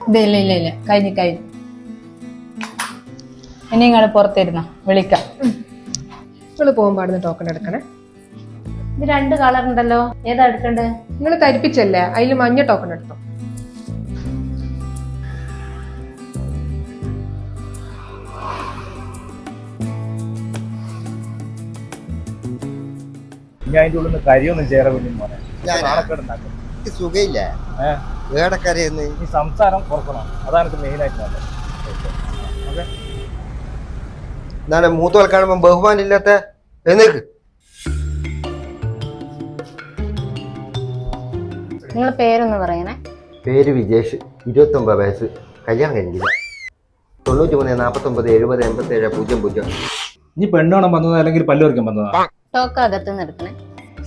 ഇല്ല കഴിഞ്ഞു ഇനി നിങ്ങൾ പുറത്തിരുന്നോ വിളിക്കാം. നിങ്ങൾ പോകുമ്പോ അവിടുന്ന് ടോക്കൺ എടുക്കണേ. ഇത് 2 കളർ ഉണ്ടല്ലോ, ഏതാ എടുക്കണ്ടേ? നിങ്ങൾ തരിപ്പിച്ചല്ലേ, അതിൽ മഞ്ഞ ടോക്കൺ എടുത്തോ. ഞാൻ അതിന്റെ ഉള്ളിൽ കരിയൊന്നും ചേരാൻ വേണ്ടി മോനെ സുഖയില്ല. ഏടക്കരയെന്ന് ഈ സംസാരം കുറക്കണം, അതാണ് എനിക്ക് മെയിനായിട്ട് വേണ്ടത്. എന്താണ് മൂത്തോൾ കാണുമ്പോ ബഹുമാനം ഇല്ലാത്ത എന്നേക്ക്. നിങ്ങളെ പേരൊന്ന് പറയണേ. പേര് വിജേഷ്, 29 വയസ്സ്, കല്യാണം കഴിഞ്ഞില്ല. 93 49 70 87 00. നീ പെണ്ണോണം വന്നതാ അല്ലെങ്കിൽ പല്ല് പറിക്കാൻ വന്നതാ? ടോക്കൺ അകത്തുനിന്ന് എടുക്കണേ.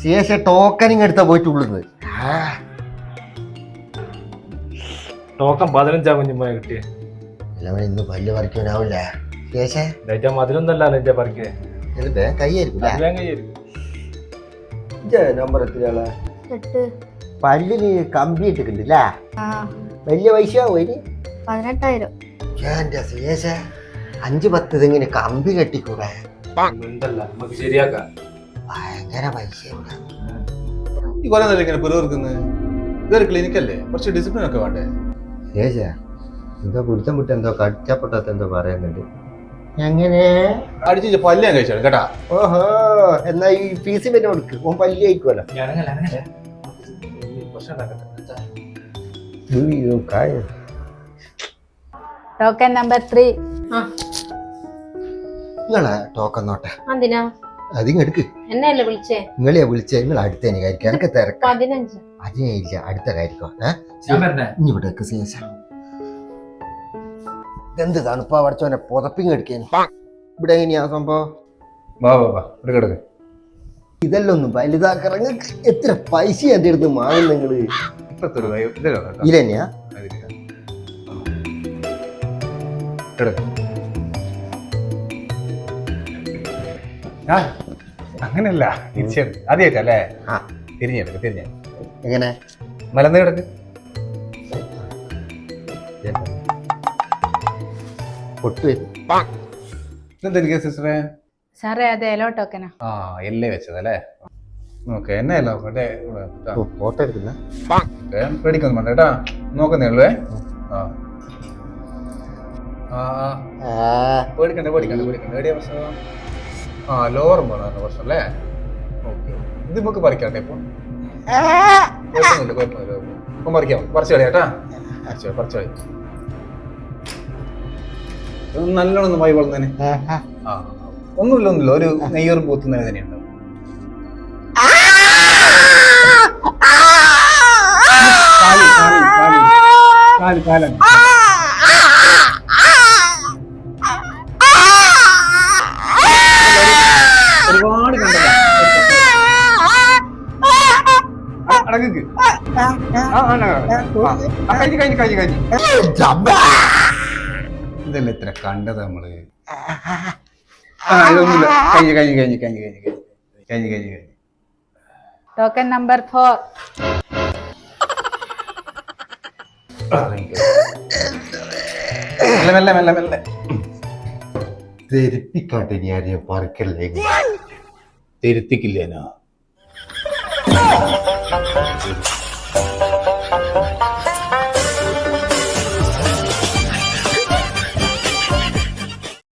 ശേഷം ടോക്കനിങ് എടുത്താ പോയിട്ടുള്ളത്. ടോക്കൺ 15 കുഞ്ഞുമ്പോഴേ കിട്ടിയേ. ഇന്ന് പല്ല് പറിക്കാനാവില്ല. ശേഷം മതിലൊന്നല്ല എന്റെ പറിക്കേ കൈയായിരിക്കും നമ്പർ എത്രയാളെ 8. പല്ലിന് കമ്പി ഇട്ടിട്ടുണ്ടല്ലേ? വലിയ പൈസ പോയി 18,000. 5-10 ഇതെങ്ങനെ കമ്പി കെട്ടിക്കൂടെ? നമുക്ക് ശരിയാക്കാം. ഭയങ്കര പൈസ. ഈ കൊല്ലം തന്നെ ഇങ്ങനെ പുരോഗിക്കുന്നത് ഇതൊരു ക്ലിനിക്കല്ലേ, കുറച്ച് ഡിസിപ്ലിൻ ഒക്കെ വേണ്ടേ? ശേഷ എന്തോ കുടിച്ചം വിട്ട് എന്തോ കടിച്ചപ്പെട്ടാത്ത എന്തോ പറയുന്നുണ്ട്. എങ്ങനെ അടിച്ച് പല്ലിയാൻ കഴിച്ചാണ് കേട്ടാ. ഓഹോ, എന്നാ ഈ ഫീസ് പിന്നെ കൊടുക്ക്. ഓൻ പല്ലി കഴിക്കുമല്ലോ. Token number 3. നിങ്ങളെ ടോക്കൺ നോട്ടെ. എന്തിനാ അതിങ്ങ് എടുക്ക്. എന്നല്ലേ വിളിച്ചേ? നിങ്ങളെയാ വിളിച്ചേ. നിങ്ങൾ അടുത്തേനെ കാര്യക്കും. എനിക്ക് തിരക്ക് 15. അതിനെ ഇല്ല, അടുത്ത കാര്യക്കോ. ഇനി ഇവിടെ ശേഷം എന്ത് തണുപ്പാ പഠിച്ചോനെ പുതപ്പിങ് എടുക്കാൻ. ഇവിടെ എങ്ങനെയാ സംഭവം? ഇതെല്ലാം ഒന്നും വലുതാക്കറ. എത്ര പൈസ എന്റെ അടുത്ത് വാങ്ങും നിങ്ങള്? ഇതന്നെയാ? അങ്ങനെയല്ല, ആദ്യമായിട്ടല്ലേ? തിരിഞ്ഞെടുക്ക്. എങ്ങനെ മലന്ന് കിടക്ക്. പൊട്ടു ഇതെന്താ സിസ്റ്ററെ? സാറേ അത് എലോ ടോക്കനാ. എല്ലേ വെച്ചതല്ലേ? ഓക്കെ, എന്നെ അല്ലോ ഫോട്ടോ എടുക്കുന്ന പേടിക്കൊന്നും വേണ്ട കേട്ടാ, നോക്കുന്നേ ഉള്ളൂ. പേടിക്കണ്ട. എവിടെയാ പ്രശ്നം? ലോവർ പോണ പ്രശ്നം അല്ലേ? ഓക്കെ, ഇത് നമുക്ക് പറിക്കാട്ടെ. ഇപ്പൊ കുഴപ്പമൊന്നുമില്ല. ഇപ്പം പറിച്ചു കളയാട്ടാ. പറിച്ചു കളി. നല്ലോണം വായി വളർന്നേനെ. ഒന്നുമില്ല, ഒരു നെയ്യോറും പൂത്തുന്നതിന് തന്നെയുണ്ടാവും. ഒരുപാട് അടങ്ങ്. ഇതല്ലേ ഇത്ര കണ്ടത് നമ്മള്? ഇതൊന്നുമില്ല. കഴിഞ്ഞു. Token number 4. മെല്ലെ. തെരിപ്പിക്കാട്ടെ. ഇനി ആരെയും പറിക്കല്ലേ? തിരുത്തിക്കില്ലേനോ?